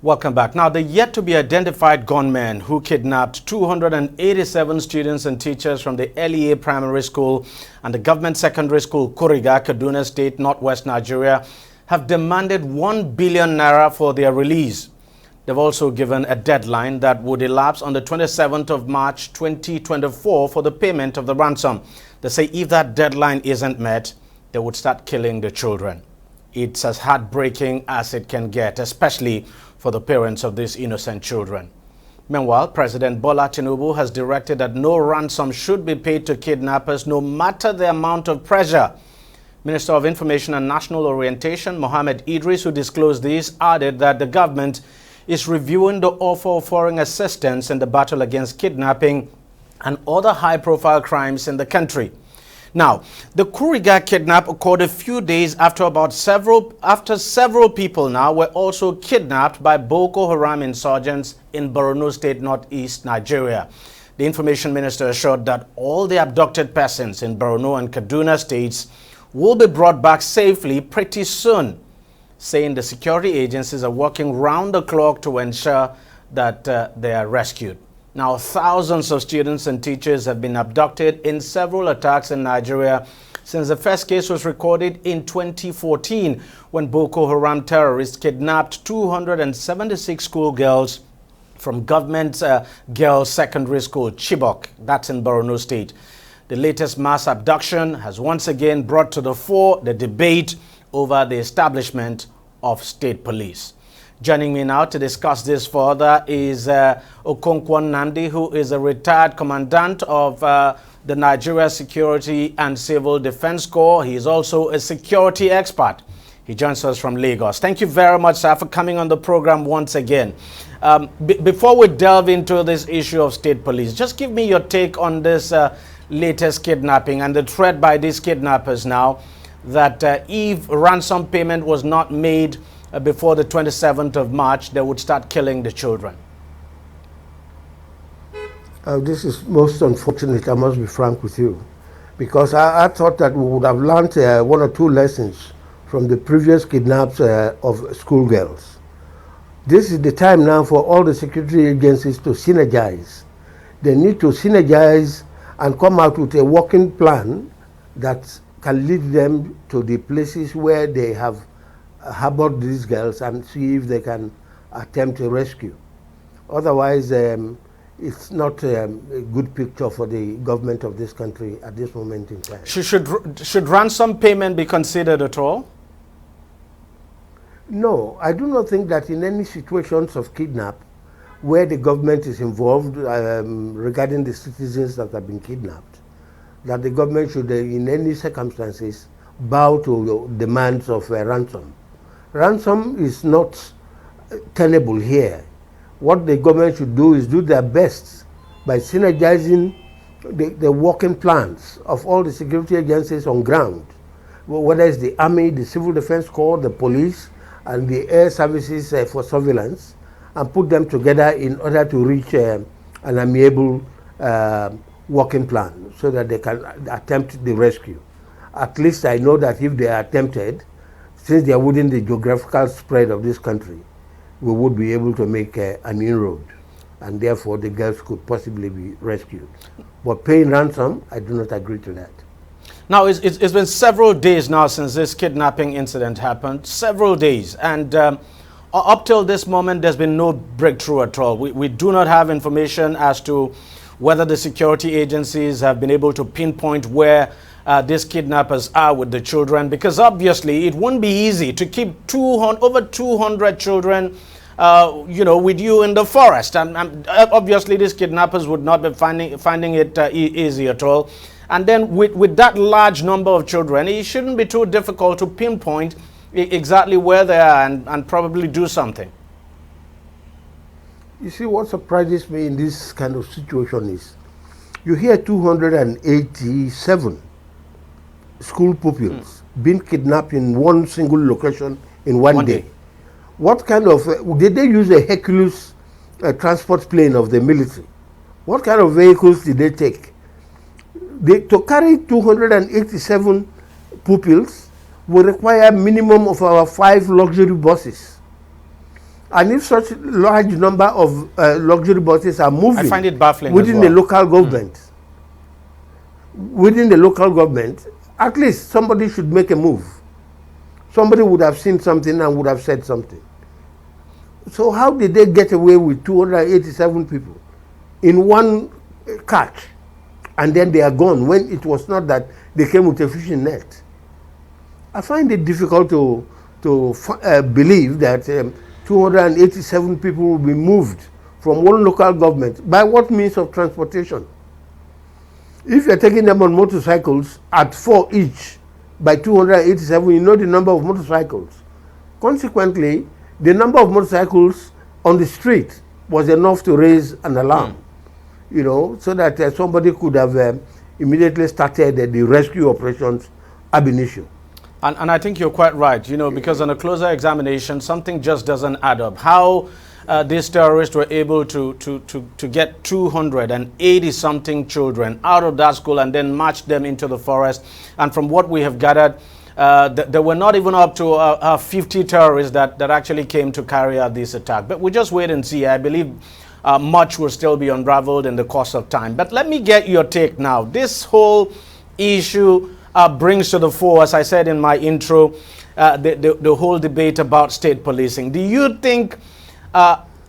Welcome back. Now, the yet-to-be-identified gunmen who kidnapped 287 students and teachers from the LEA Primary School and the Government Secondary School, Kuriga, Kaduna State, Northwest Nigeria, have demanded 1 billion naira for their release. They've also given a deadline that would elapse on the 27th of March 2024 for the payment of the ransom. They say if that deadline isn't met, they would start killing the children. It's as heartbreaking as it can get, especially for the parents of these innocent children. Meanwhile, President Bola Tinubu has directed that no ransom should be paid to kidnappers, no matter the amount of pressure. Minister of Information and National Orientation, Mohammed Idris, who disclosed this, added that the government is reviewing the offer of foreign assistance in the battle against kidnapping and other high-profile crimes in the country. Now, the Kuriga kidnap occurred a few days after several people now were also kidnapped by Boko Haram insurgents in Borno State, northeast Nigeria. The information minister assured that all the abducted persons in Borno and Kaduna states will be brought back safely pretty soon, saying the security agencies are working round the clock to ensure that they are rescued. Now, thousands of students and teachers have been abducted in several attacks in Nigeria since the first case was recorded in 2014 when Boko Haram terrorists kidnapped 276 schoolgirls from Government Girls Secondary School, Chibok, that's in Borno State. The latest mass abduction has once again brought to the fore the debate over the establishment of state police. Joining me now to discuss this further is Okonkwo Nandi, who is a retired commandant of the Nigeria Security and Civil Defense Corps. He is also a security expert. He joins us from Lagos. Thank you very much, sir, for coming on the program once again. Before we delve into this issue of state police, just give me your take on this latest kidnapping and the threat by these kidnappers now that if ransom payment was not made before the 27th of March, they would start killing the children. This is most unfortunate, I must be frank with you, because I thought that we would have learned one or two lessons from the previous kidnaps of schoolgirls. This is the time now for all the security agencies to synergize. They need to synergize and come out with a working plan that can lead them to the places where they have harbored these girls and see if they can attempt a rescue. Otherwise, it's not a good picture for the government of this country at this moment in time. Should ransom payment be considered at all? No, I do not think that in any situations of kidnap where the government is involved regarding the citizens that have been kidnapped, that the government should in any circumstances bow to demands of ransom. Ransom is not tenable here. What the government should do is do their best by synergizing the working plans of all the security agencies on ground, whether it's the Army, the Civil Defense Corps, the police, and the air services for surveillance, and put them together in order to reach an amiable working plan so that they can attempt the rescue. At least I know that if they are attempted, since they are within the geographical spread of this country, we would be able to make an inroad, and therefore the girls could possibly be rescued. But paying ransom, I do not agree to that. Now, it's been several days now since this kidnapping incident happened, several days, and up till this moment, there's been no breakthrough at all. We do not have information as to whether the security agencies have been able to pinpoint where these kidnappers are with the children, because obviously it wouldn't be easy to keep over 200 children with you in the forest, and obviously these kidnappers would not be finding it easy at all. And then with that large number of children, it shouldn't be too difficult to pinpoint exactly where they are and probably do something. You see, what surprises me in this kind of situation is you hear 287 school pupils being kidnapped in one single location in one day. What kind of, did they use a Hercules transport plane of the military? What kind of vehicles did they take? To carry 287 pupils will require a minimum of our 5 luxury buses. And if such large number of luxury buses are moving, I find it baffling within as well. the local government, within the local government, at least somebody should make a move. Somebody would have seen something and would have said something. So how did they get away with 287 people in one catch, and then they are gone when it was not that they came with a fishing net? I find it difficult to believe that 287 people will be moved from one local government. By what means of transportation? If you're taking them on motorcycles at 4 each by 287, you know the number of motorcycles. Consequently, the number of motorcycles on the street was enough to raise an alarm, you know, so that somebody could have immediately started the rescue operations ab initio. And I think you're quite right, you know, because on a closer examination, something just doesn't add up. How these terrorists were able to get 280-something children out of that school and then march them into the forest. And from what we have gathered, there were not even up to 50 terrorists that actually came to carry out this attack. But we just wait and see. I believe much will still be unraveled in the course of time. But let me get your take now. This whole issue brings to the fore, as I said in my intro, the whole debate about state policing. Do you think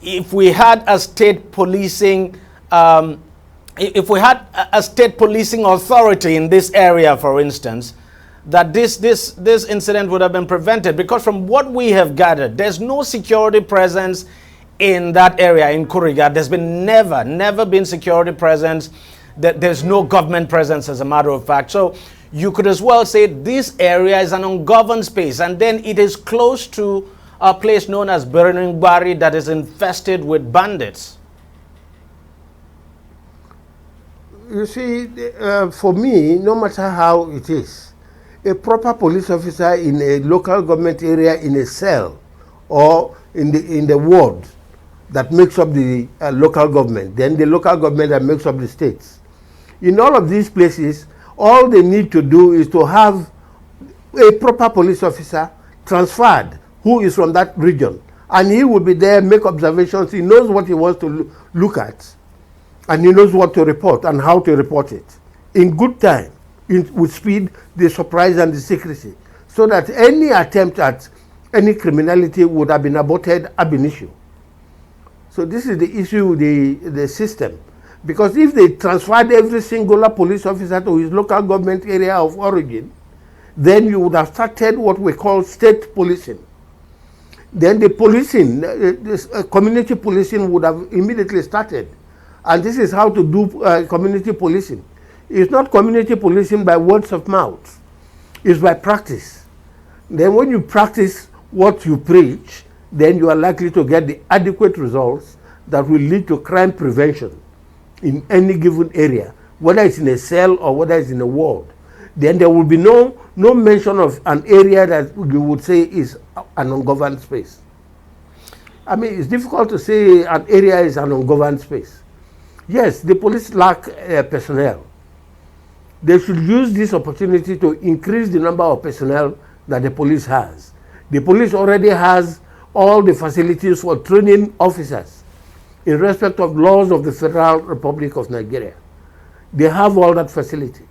if we had a state policing, if we had a state policing authority in this area, for instance, that this incident would have been prevented? Because from what we have gathered, there's no security presence in that area in Kuriga. There's been never been security presence. There's no government presence, as a matter of fact. So you could as well say this area is an ungoverned space, and then it is close to a place known as Burning Bari that is infested with bandits. You see, for me, no matter how it is, a proper police officer in a local government area, in a cell or in the ward that makes up the local government, then the local government that makes up the states. In all of these places, all they need to do is to have a proper police officer transferred who is from that region, and he will be there, make observations. He knows what he wants to look at, and he knows what to report and how to report it in good time, with speed, the surprise and the secrecy, so that any attempt at any criminality would have been aborted ab initio. So this is the issue with the system. Because if they transferred every singular police officer to his local government area of origin, then you would have started what we call state policing. Then the policing, community policing would have immediately started. And this is how to do community policing. It's not community policing by words of mouth. It's by practice. Then when you practice what you preach, then you are likely to get the adequate results that will lead to crime prevention in any given area, whether it's in a cell or whether it's in a ward. Then there will be no mention of an area that you would say is an ungoverned space. I mean, it's difficult to say an area is an ungoverned space. Yes, the police lack personnel. They should use this opportunity to increase the number of personnel that the police has. The police already has all the facilities for training officers in respect of laws of the Federal Republic of Nigeria. They have all that facility.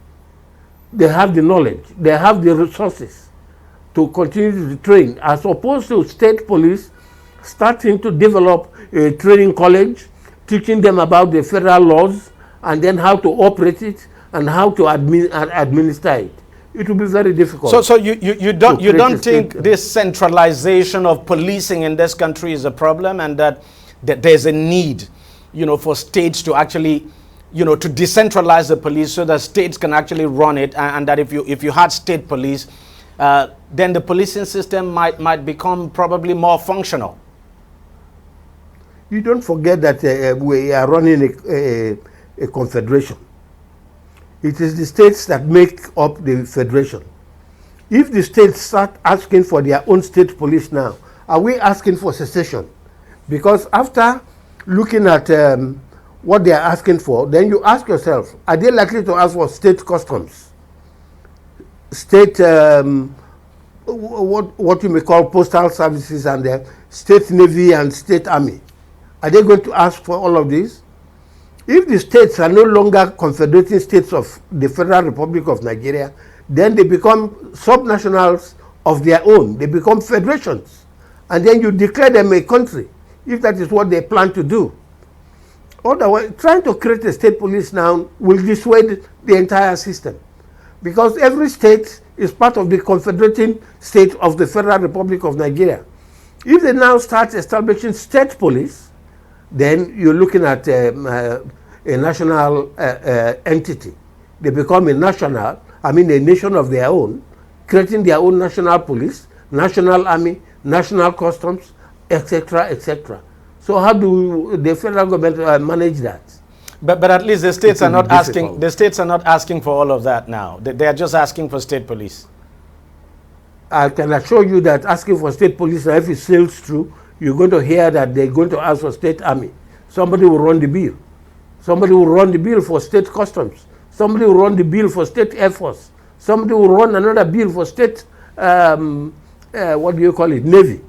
They have the knowledge. They have the resources to continue to train, as opposed to state police starting to develop a training college, teaching them about the federal laws and then how to operate it and how to administer it. It will be very difficult. So you don't think this centralization of policing in this country is a problem, and that there's a need, you know, for states to actually, you know, to decentralize the police so that states can actually run it, and that if you had state police, then the policing system might become probably more functional? You don't forget that we are running a confederation. It is the states that make up the federation. If the states start asking for their own state police now, are we asking for secession? Because after looking at what they are asking for, then you ask yourself, are they likely to ask for state customs, state what you may call postal services, and state navy and state army. Are they going to ask for all of this? If the states are no longer confederating states of the Federal Republic of Nigeria, then they become subnationals of their own. They become federations. And then you declare them a country, if that is what they plan to do. Otherwise, trying to create a state police now will dissuade the entire system. Because every state is part of the confederating state of the Federal Republic of Nigeria. If they now start establishing state police, then you're looking at a national entity. They become a nation of their own, creating their own national police, national army, national customs, etc., etc. So how do the federal government manage that? But at least the states are not asking. The states are not asking for all of that now. They are just asking for state police. I can assure you that asking for state police, if it sails through, you're going to hear that they're going to ask for state army. Somebody will run the bill. Somebody will run the bill for state customs. Somebody will run the bill for state air force. Somebody will run another bill for state, navy.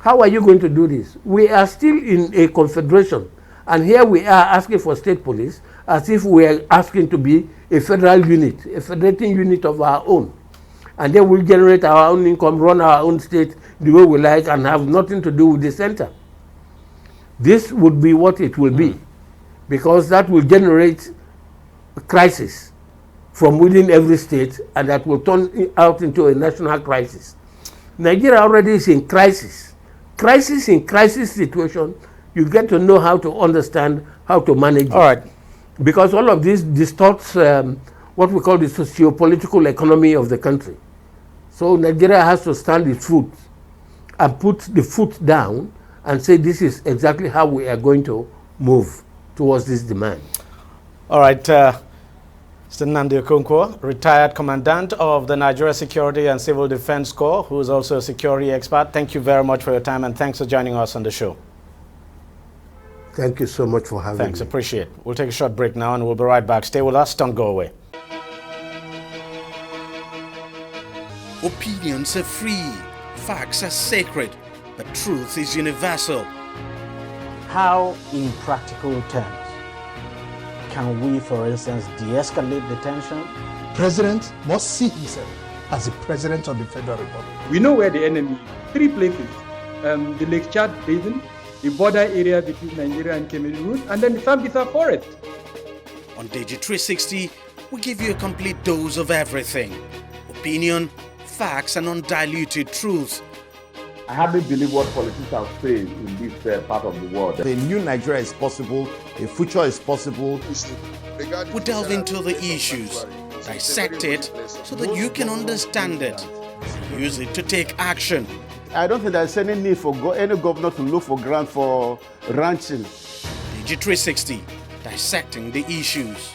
How are you going to do this? We are still in a confederation. And here we are asking for state police as if we are asking to be a federal unit, a federating unit of our own. And then we'll generate our own income, run our own state the way we like, and have nothing to do with the center. This would be what it will be, because that will generate a crisis from within every state, and that will turn out into a national crisis. Nigeria already is in crisis. Crisis in crisis situation, you get to know how to understand how to manage it. All right. Because all of this distorts what we call the socio-political economy of the country. So Nigeria has to stand its foot and put the foot down and say this is exactly how we are going to move towards this demand. All right. Mr. Nnamdi Okonkwo, retired commandant of the Nigeria Security and Civil Defense Corps, who is also a security expert. Thank you very much for your time, and thanks for joining us on the show. Thank you so much for having me. Thanks, appreciate it. We'll take a short break now, and we'll be right back. Stay with us, don't go away. Opinions are free, facts are sacred, but truth is universal. How, in practical terms, can we, for instance, de-escalate the tension? President must see himself as the president of the Federal Republic. We know where the enemy is. 3 places, the Lake Chad Basin, the border area between Nigeria and Cameroon, and then the Sambisa Forest. On Digi 360, we give you a complete dose of everything. Opinion, facts, and undiluted truth. I hardly believe what politicians are saying in this part of the world. A new Nigeria is possible, a future is possible. We delve into the issues, dissect it so that you can understand it, and use it to take action. I don't think there's any need for any governor to look for grant for ranching. Digi 360, dissecting the issues.